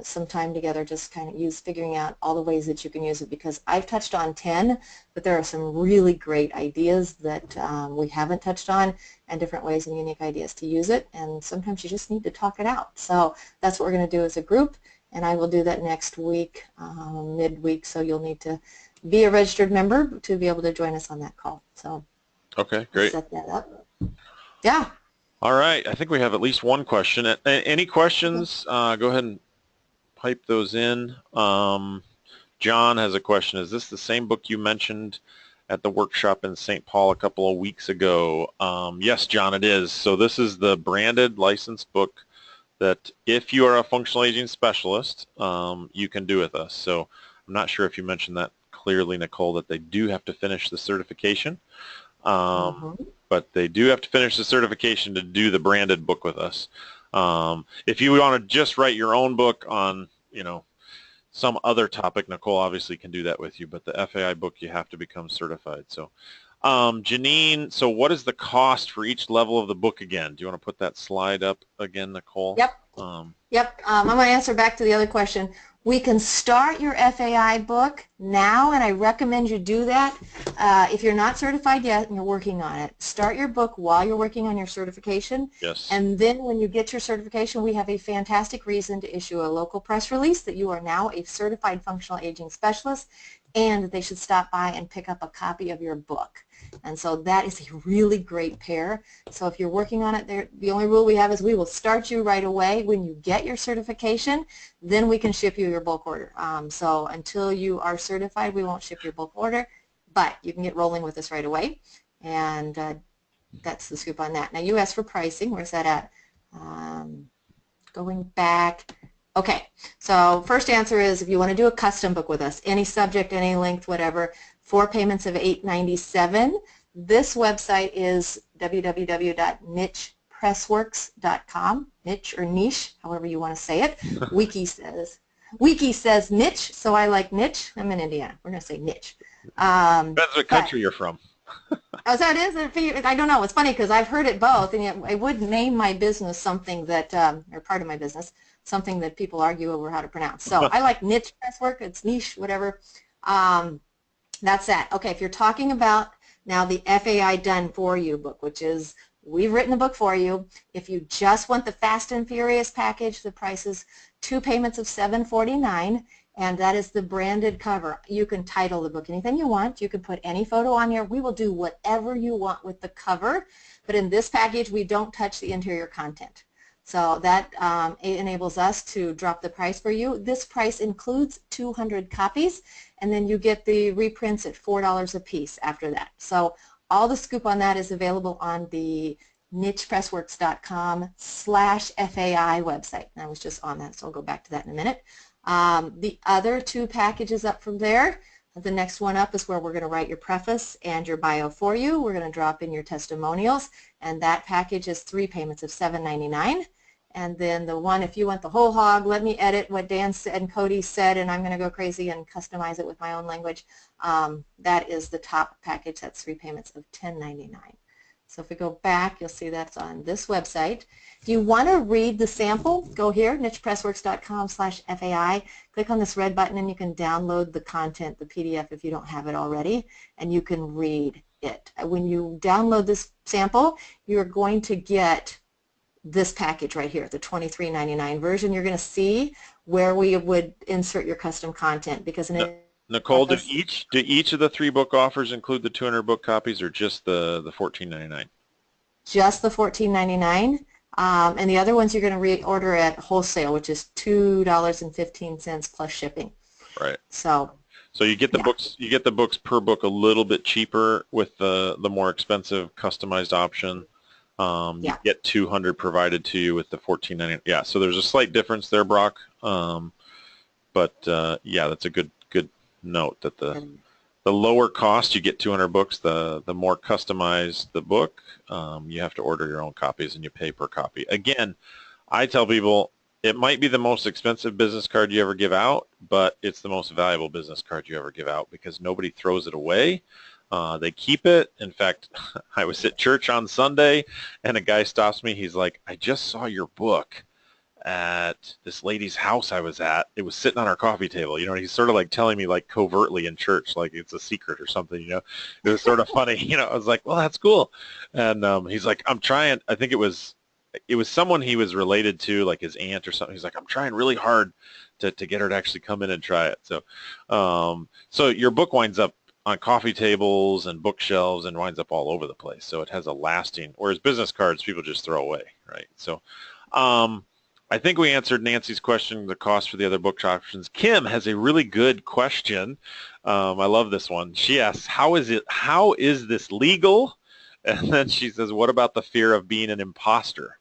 some time together, just kind of figuring out all the ways that you can use it, because I've touched on 10, but there are some really great ideas that we haven't touched on, and different ways and unique ideas to use it, and sometimes you just need to talk it out. So that's what we're going to do as a group, and I will do that next week, midweek, so you'll need to be a registered member to be able to join us on that call. So okay, great. Set that up. Yeah. All right, I think we have at least one question. Any questions? Go ahead and pipe those in. John has a question. Is this the same book you mentioned at the workshop in St. Paul a couple of weeks ago? Yes, John, it is. So this is the branded licensed book that if you are a functional aging specialist, you can do with us. So I'm not sure if you mentioned that clearly, Nicole, that they do have to finish the certification. But they do have to finish the certification to do the branded book with us. If you want to just write your own book on, some other topic, Nicole obviously can do that with you, but the FAI book, you have to become certified. So, Janine, so what is the cost for each level of the book again? Do you want to put that slide up again, Nicole? Yep. Yep. I'm going to answer back to the other question. We can start your FAI book now, and I recommend you do that. If you're not certified yet and you're working on it, start your book while you're working on your certification. Yes. And then when you get your certification, we have a fantastic reason to issue a local press release that you are now a certified functional aging specialist, and that they should stop by and pick up a copy of your book. And so that is a really great pair. So if you're working on it, the only rule we have is we will start you right away. When you get your certification, then we can ship you your bulk order. So until you are certified, we won't ship your bulk order, but you can get rolling with us right away. And that's the scoop on that. Now you asked for pricing. Where's that at? Going back. Okay, so first answer is if you want to do a custom book with us, any subject, any length, whatever, 4 payments of $897. This website is www.nichepressworks.com, niche or niche, however you want to say it. Wiki says niche, so I like niche. I'm in Indiana. We're going to say niche. Depends what country you're from. Oh, so it is? I don't know. It's funny because I've heard it both, and yet I would name my business something that, or part of my business, something that people argue over how to pronounce. So I like niche presswork. It's niche, whatever. That's that. Okay, if you're talking about now the FAI Done For You book, which is we've written the book for you. If you just want the Fast and Furious package, the price is 2 payments of $749, and that is the branded cover. You can title the book anything you want. You can put any photo on here. We will do whatever you want with the cover, but in this package we don't touch the interior content. So that enables us to drop the price for you. This price includes 200 copies, and then you get the reprints at $4 a piece after that. So all the scoop on that is available on the nichepressworks.com/FAI website. And I was just on that, so I'll go back to that in a minute. The other two packages up from there, the next one up is where we're going to write your preface and your bio for you. We're going to drop in your testimonials, and that package is 3 payments of $7.99. And then the one, if you want the whole hog, let me edit what Dan and Cody said, and I'm going to go crazy and customize it with my own language. That is the top package. That's 3 payments of $10.99. So if we go back, you'll see that's on this website. If you want to read the sample, go here, nichepressworks.com/FAI. Click on this red button and you can download the content, the PDF, if you don't have it already, and you can read it. When you download this sample, you're going to get this package right here, the $23.99 version. You're going to see where we would insert your custom content, because in Nicole, do each of the 3 book offers include the 200 book copies, or just the $14.99? Just the $14.99, and the other ones you're going to reorder at wholesale, which is $2.15 plus shipping. Right. So you get the books. You get the books per book a little bit cheaper with the more expensive customized option. You get 200 provided to you with the $14.99. Yeah. So there's a slight difference there, Brock. But yeah, that's a good note that the lower cost, you get 200 books, the more customized the book, you have to order your own copies and you pay per copy. Again, I tell people it might be the most expensive business card you ever give out, but it's the most valuable business card you ever give out, because nobody throws it away. They keep it. In fact, I was at church on Sunday and a guy stops me. He's like, "I just saw your book at this lady's house I was at. It was sitting on our coffee table." You know, he's sort of like telling me like covertly in church, like it's a secret or something, you know. It was sort of funny. You know, I was like, well, that's cool. And he's like, I'm trying, I think it was someone he was related to, like his aunt or something. He's like, I'm trying really hard to get her to actually come in and try it. So, so your book winds up on coffee tables and bookshelves and winds up all over the place. So it has a lasting, whereas business cards people just throw away, right? So, I think we answered Nancy's question, the cost for the other book options. Kim has a really good question. I love this one. She asks, how is this legal? And then she says, what about the fear of being an imposter?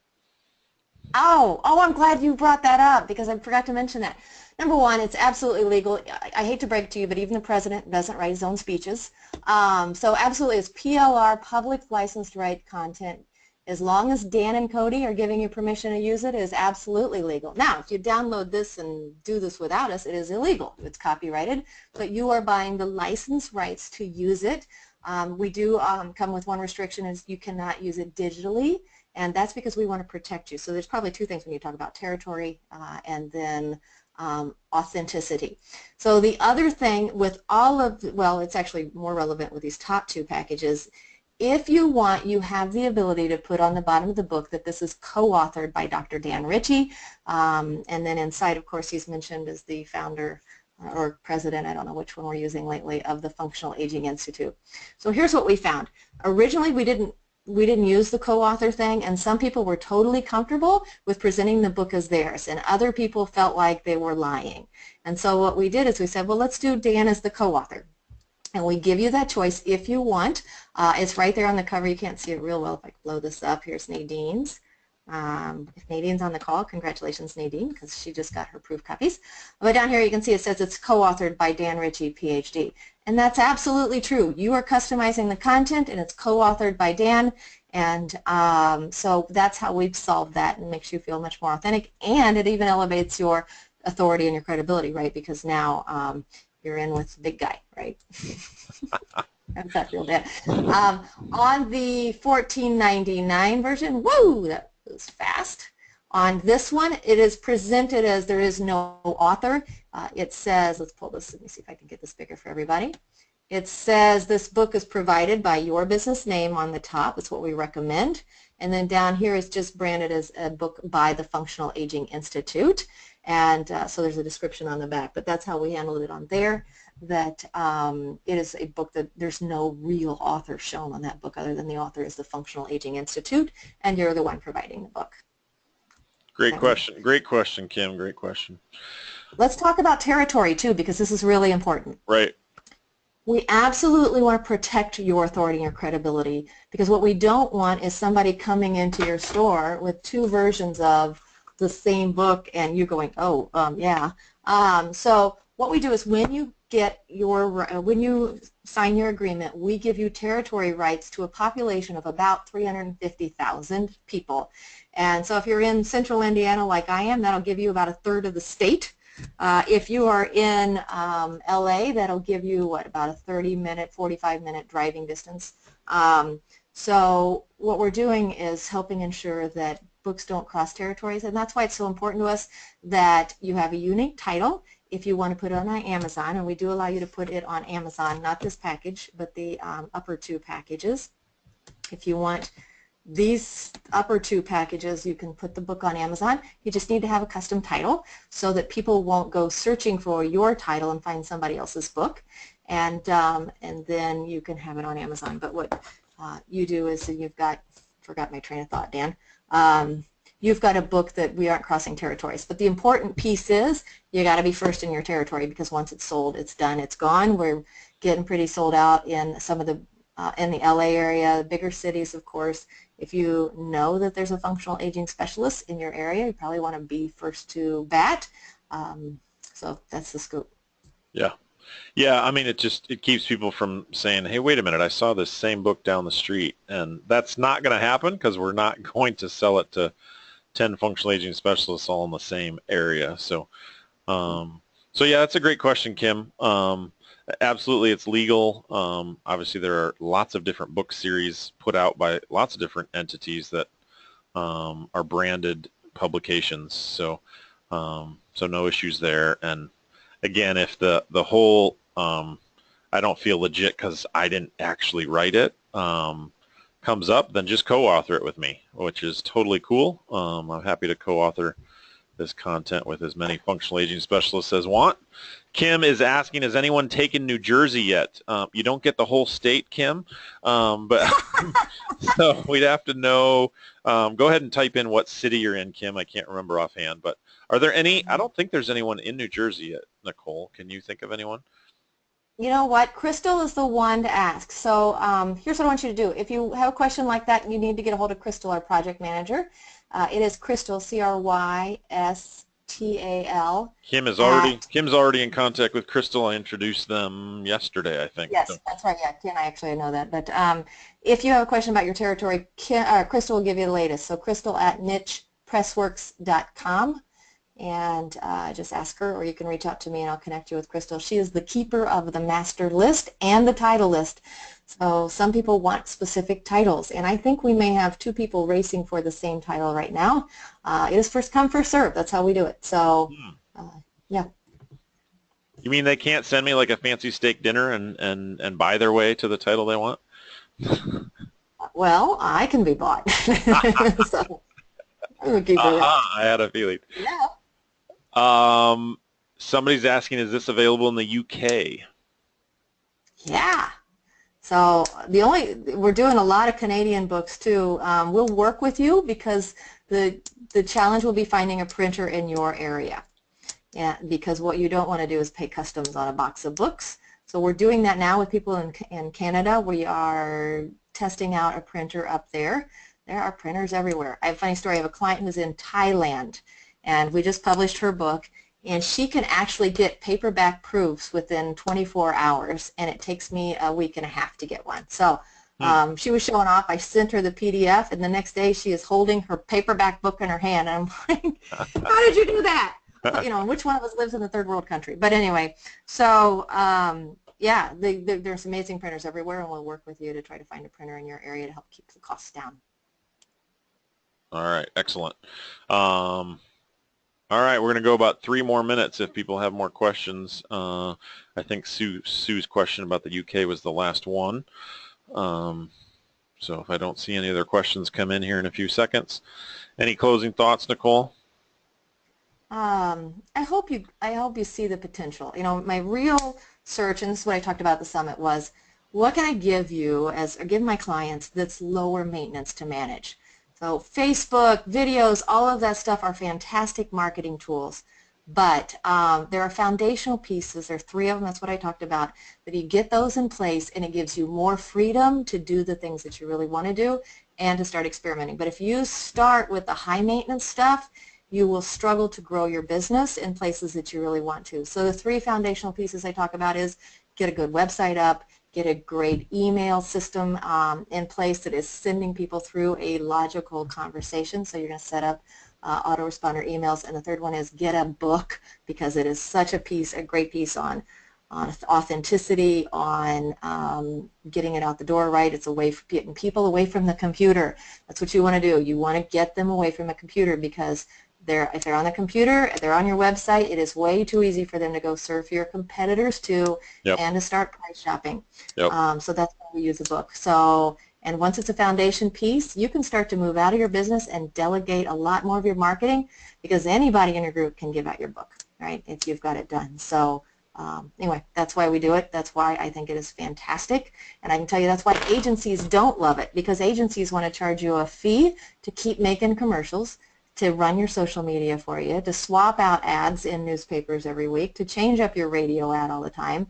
Oh, I'm glad you brought that up, because I forgot to mention that. Number one, it's absolutely legal. I hate to break it to you, but even the president doesn't write his own speeches. So absolutely, it's PLR, public licensed right content. As long as Dan and Cody are giving you permission to use it, it is absolutely legal. Now, if you download this and do this without us, it is illegal. It's copyrighted, but you are buying the license rights to use it. We do come with one restriction, is you cannot use it digitally, and that's because we want to protect you. So there's probably 2 things when you talk about territory and then authenticity. So the other thing with all of, well, it's actually more relevant with these top 2 packages. If you want, you have the ability to put on the bottom of the book that this is co-authored by Dr. Dan Ritchie, and then inside, of course, he's mentioned as the founder or president, I don't know which one we're using lately, of the Functional Aging Institute. So here's what we found. Originally, we didn't use the co-author thing, and some people were totally comfortable with presenting the book as theirs, and other people felt like they were lying. And so what we did is we said, well, let's do Dan as the co-author. And we give you that choice if you want. It's right there on the cover. You can't see it real well if I blow this up. Here's Nadine's. If Nadine's on the call, congratulations, Nadine, because she just got her proof copies. But down here you can see it says it's co-authored by Dan Ritchie, PhD. And that's absolutely true. You are customizing the content, and it's co-authored by Dan. And so that's how we've solved that, and makes you feel much more authentic. And it even elevates your authority and your credibility, right? Because now you're in with the big guy, right? How does that feel, Dan? On the $14.99 version, woo, that was fast. On this one, it is presented as there is no author. It says, let's pull this, let me see if I can get this bigger for everybody. It says this book is provided by your business name on the top. That's what we recommend. And then down here is just branded as a book by the Functional Aging Institute. And so there's a description on the back, but that's how we handled it on there, that it is a book that there's no real author shown on that book other than the author is the Functional Aging Institute, and you're the one providing the book. Great question. Great question, Kim. Great question. Let's talk about territory, too, because this is really important. Right. We absolutely want to protect your authority and your credibility, because what we don't want is somebody coming into your store with two versions of the same book and you going, oh, yeah. So what we do is when you sign your agreement, we give you territory rights to a population of about 350,000 people. And so if you're in central Indiana like I am, that'll give you about a third of the state. If you are in LA, that'll give you, what, about a 30-minute, 45-minute driving distance. So what we're doing is helping ensure that books don't cross territories, and that's why it's so important to us that you have a unique title if you want to put it on Amazon, and we do allow you to put it on Amazon, not this package, but the upper two packages. If you want these upper two packages, you can put the book on Amazon. You just need to have a custom title so that people won't go searching for your title and find somebody else's book, and then you can have it on Amazon. But what you do is you've got, forgot my train of thought, Dan. You've got a book that we aren't crossing territories. But the important piece is you got to be first in your territory, because once it's sold, it's done, it's gone. We're getting pretty sold out in some of the in the LA area, bigger cities, of course. If you know that there's a functional aging specialist in your area, you probably want to be first to bat. So that's the scoop. Yeah. Yeah, I mean, it keeps people from saying, hey, wait a minute, I saw this same book down the street. And that's not going to happen, because we're not going to sell it to 10 functional aging specialists all in the same area. So, so yeah, that's a great question, Kim. Absolutely, it's legal. Obviously, there are lots of different book series put out by lots of different entities that are branded publications. So, so no issues there. And again, if the whole I don't feel legit because I didn't actually write it comes up, then just co-author it with me, which is totally cool. I'm happy to co-author this content with as many functional aging specialists as want. Kim is asking, has anyone taken New Jersey yet? You don't get the whole state, Kim, but so we'd have to know. Go ahead and type in what city you're in, Kim. I can't remember offhand, but are there any? I don't think there's anyone in New Jersey yet, Nicole. Can you think of anyone? You know what? Crystal is the one to ask. So here's what I want you to do. If you have a question like that, you need to get a hold of Crystal, our project manager. It is Crystal, Crystal. Kim's already in contact with Crystal. I introduced them yesterday, I think. Yes, so. That's right. Yeah, Ken, I actually know that. But if you have a question about your territory, Crystal will give you the latest. So Crystal at nichepressworks.com. And just ask her, or you can reach out to me and I'll connect you with Crystal. She is the keeper of the master list and the title list. So some people want specific titles, and I think we may have two people racing for the same title right now. It is first come, first serve. That's how we do it. So, yeah. You mean they can't send me like a fancy steak dinner and buy their way to the title they want? Well, I can be bought. So, I had a feeling. Yeah. Somebody's asking, is this available in the UK? Yeah. So we're doing a lot of Canadian books too. We'll work with you because the challenge will be finding a printer in your area. Yeah, because what you don't want to do is pay customs on a box of books. So we're doing that now with people in Canada. We are testing out a printer up there. There are printers everywhere. I have a funny story. I have a client who's in Thailand, and we just published her book, and she can actually get paperback proofs within 24 hours, and it takes me a week and a half to get one. So she was showing off. I sent her the PDF, and the next day she is holding her paperback book in her hand, and I'm like, how did you do that? You know, which one of us lives in a third world country? But anyway, so yeah, there's amazing printers everywhere, and we'll work with you to try to find a printer in your area to help keep the costs down. All right, excellent. All right, we're going to go about 3 more minutes if people have more questions. I think Sue's question about the UK was the last one. So if I don't see any other questions come in here in a few seconds, any closing thoughts, Nicole? I hope you see the potential. You know, my real search, and this is what I talked about at the summit, was what can I give you or give my clients that's lower maintenance to manage? So Facebook, videos, all of that stuff are fantastic marketing tools. But there are foundational pieces. There are three of them. That's what I talked about. That you get those in place, and it gives you more freedom to do the things that you really want to do and to start experimenting. But if you start with the high maintenance stuff, you will struggle to grow your business in places that you really want to. So the three foundational pieces I talk about is get a good website up, get a great email system in place that is sending people through a logical conversation. So you're going to set up autoresponder emails. And the third one is get a book, because it is such a great piece on authenticity, on getting it out the door right. It's a way for getting people away from the computer. That's what you want to do. You want to get them away from a computer, because if they're on the computer, they're on your website, it is way too easy for them to go surf your competitors too, Yep. and to start price shopping. Yep. So that's why we use a book. So, and once it's a foundation piece, you can start to move out of your business and delegate a lot more of your marketing, because anybody in your group can give out your book, right, if you've got it done. So anyway, that's why we do it. That's why I think it is fantastic. And I can tell you that's why agencies don't love it, because agencies want to charge you a fee to keep making commercials, to run your social media for you, to swap out ads in newspapers every week, to change up your radio ad all the time.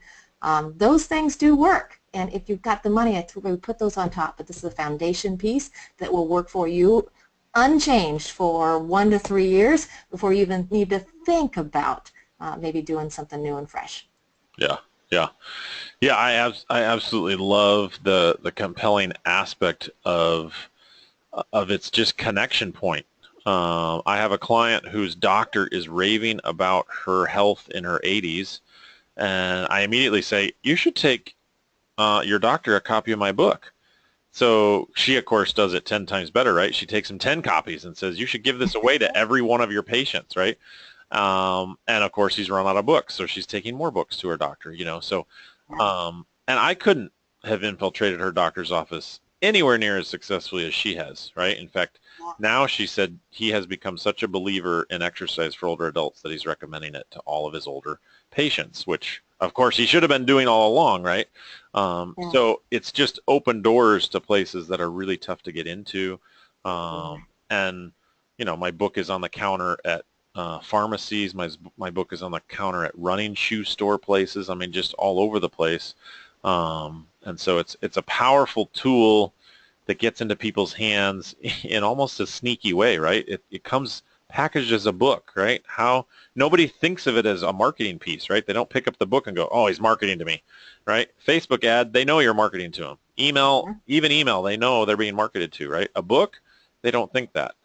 Those things do work. And if you've got the money, we put those on top. But this is a foundation piece that will work for you unchanged for 1 to 3 years before you even need to think about maybe doing something new and fresh. Yeah, yeah, yeah. I absolutely love the compelling aspect of its just connection point. I have a client whose doctor is raving about her health in her 80s, and I immediately say, you should take your doctor a copy of my book. So she, of course, does it 10 times better, right? She takes him 10 copies and says, you should give this away to every one of your patients, right? And, of course, he's run out of books, so she's taking more books to her doctor, you know. So, and I couldn't have infiltrated her doctor's office anywhere near as successfully as she has, right? In fact, now she said he has become such a believer in exercise for older adults that he's recommending it to all of his older patients, which, of course, he should have been doing all along, right? So it's just open doors to places that are really tough to get into. And, you know, my book is on the counter at pharmacies. My book is on the counter at running shoe store places. I mean, just all over the place. And so it's a powerful tool that gets into people's hands in almost a sneaky way, right? It comes packaged as a book, right? How nobody thinks of it as a marketing piece, right? They don't pick up the book and go, oh, he's marketing to me, right? Facebook ad, they know you're marketing to them. Email, even email, they know they're being marketed to, right? A book, they don't think that.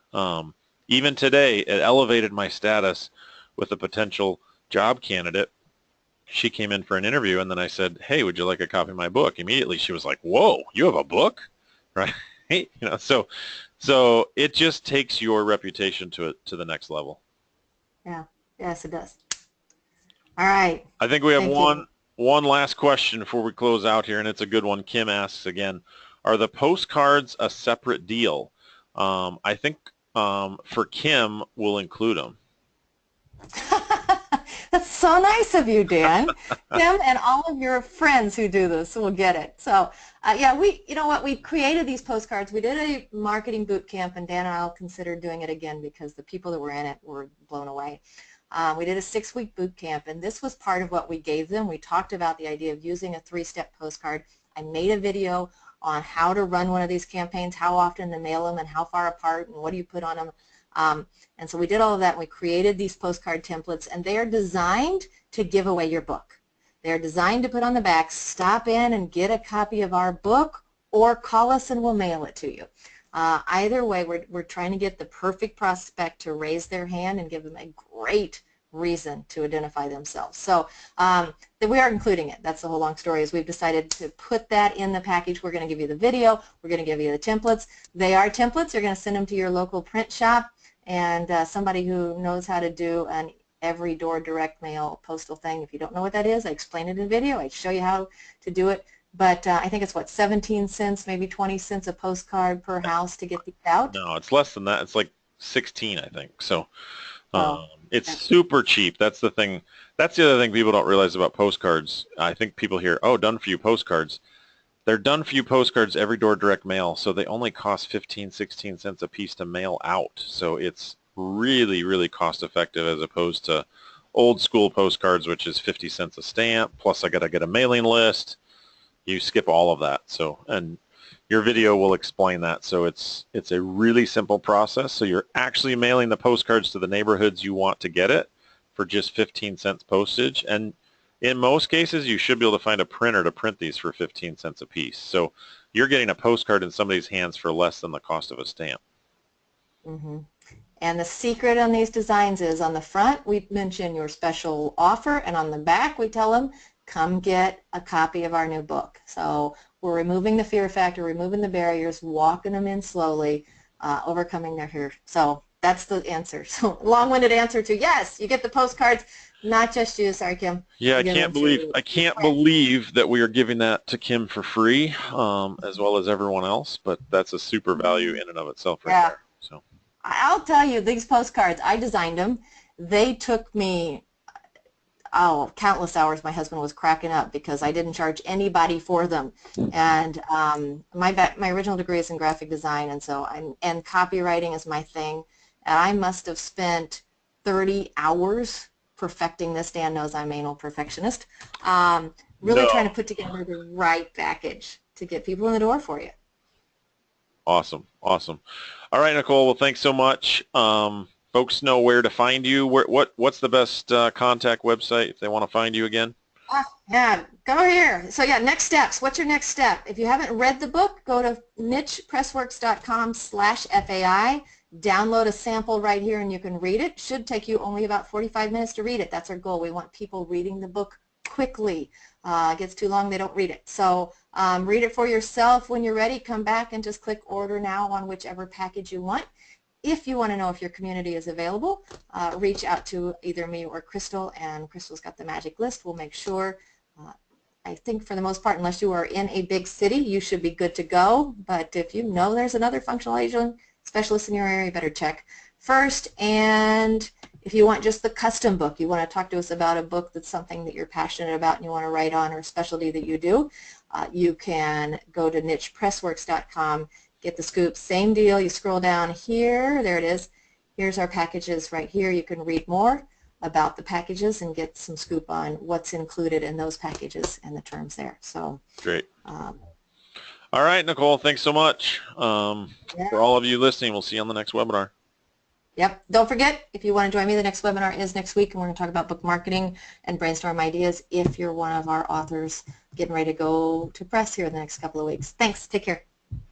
Even today, it elevated my status with a potential job candidate. She came in for an interview, and then I said, hey, would you like a copy of my book? Immediately, she was like, whoa, you have a book? Right? You know, so it just takes your reputation to the next level. Yeah. Yes, it does. All right. I think we have one last question before we close out here, and it's a good one. Kim asks again, are the postcards a separate deal? I think for Kim, we'll include them. That's so nice of you, Dan. Tim and all of your friends who do this will get it. So, yeah, you know what, we created these postcards. We did a marketing boot camp, and Dan and I will consider doing it again because the people that were in it were blown away. We did a 6-week boot camp, and this was part of what we gave them. We talked about the idea of using a 3-step postcard. I made a video on how to run one of these campaigns, how often to mail them, and how far apart, and what do you put on them. And so we did all of that, and we created these postcard templates, and they are designed to give away your book. They're designed to put on the back, stop in and get a copy of our book, or call us and we'll mail it to you. Either way, we're trying to get the perfect prospect to raise their hand and give them a great reason to identify themselves. So we are including it. That's the whole long story, is we've decided to put that in the package. We're going to give you the video. We're going to give you the templates. They are templates. You're going to send them to your local print shop, and somebody who knows how to do an every door direct mail postal thing. If you don't know what that is, I explain it in video. I show you how to do it. but I think it's what, 17 cents, maybe 20 cents a postcard per house to get these out. No, it's less than that. It's like 16, I think. So So it's yeah. super cheap. That's the thing. That's the other thing people don't realize about postcards. I think people hear, oh, done for you postcards. They're done for you postcards every door direct mail, so they only cost 15, 16 cents a piece to mail out. So it's really, really cost effective as opposed to old school postcards, which is 50 cents a stamp, plus I got to get a mailing list. You skip all of that. So, and your video will explain that. So it's a really simple process. So you're actually mailing the postcards to the neighborhoods you want to get it for just 15 cents postage. And in most cases, you should be able to find a printer to print these for 15 cents a piece. So you're getting a postcard in somebody's hands for less than the cost of a stamp. Mm-hmm. And the secret on these designs is on the front, we mention your special offer, and on the back, we tell them, come get a copy of our new book. So we're removing the fear factor, removing the barriers, walking them in slowly, overcoming their fear. So that's the answer. So long-winded answer to yes, you get the postcards, not just you. Sorry, Kim. Yeah, You get them to I your can't friends. believe that we are giving that to Kim for free, as well as everyone else. But that's a super value in and of itself, right Yeah. there. So I'll tell you, these postcards, I designed them. They took me, oh, countless hours. My husband was cracking up because I didn't charge anybody for them. And my original degree is in graphic design, and so and copywriting is my thing. And I must have spent 30 hours perfecting this. Dan knows I'm an anal perfectionist. Really trying to no, put together the right package to get people in the door for you. awesome, awesome. All right, Nicole. Well, thanks so much. Folks know where to find you. What's the best contact website if they want to find you again? Yeah, go here. So yeah, next steps. What's your next step? If you haven't read the book, go to nichepressworks.com/FAI. Download a sample right here and you can read it. Should take you only about 45 minutes to read it. That's our goal. We want people reading the book quickly. It gets too long, they don't read it. So read it for yourself. When you're ready, come back and just click order now on whichever package you want. If you want to know if your community is available, reach out to either me or Crystal, and Crystal's got the magic list. We'll make sure. I think for the most part, unless you are in a big city, you should be good to go. But if you know there's another functional agent specialist in your area, you better check first. And if you want just the custom book, you want to talk to us about a book that's something that you're passionate about and you want to write on, or a specialty that you do, you can go to nichepressworks.com. Get the scoop, same deal. You scroll down here, there it is. Here's our packages right here. You can read more about the packages and get some scoop on what's included in those packages and the terms there. So Great. All right, Nicole. Thanks so much. yeah. For all of you listening, we'll see you on the next webinar. Yep. Don't forget, if you want to join me, the next webinar is next week, and we're going to talk about book marketing and brainstorm ideas if you're one of our authors getting ready to go to press here in the next couple of weeks. Thanks. Take care.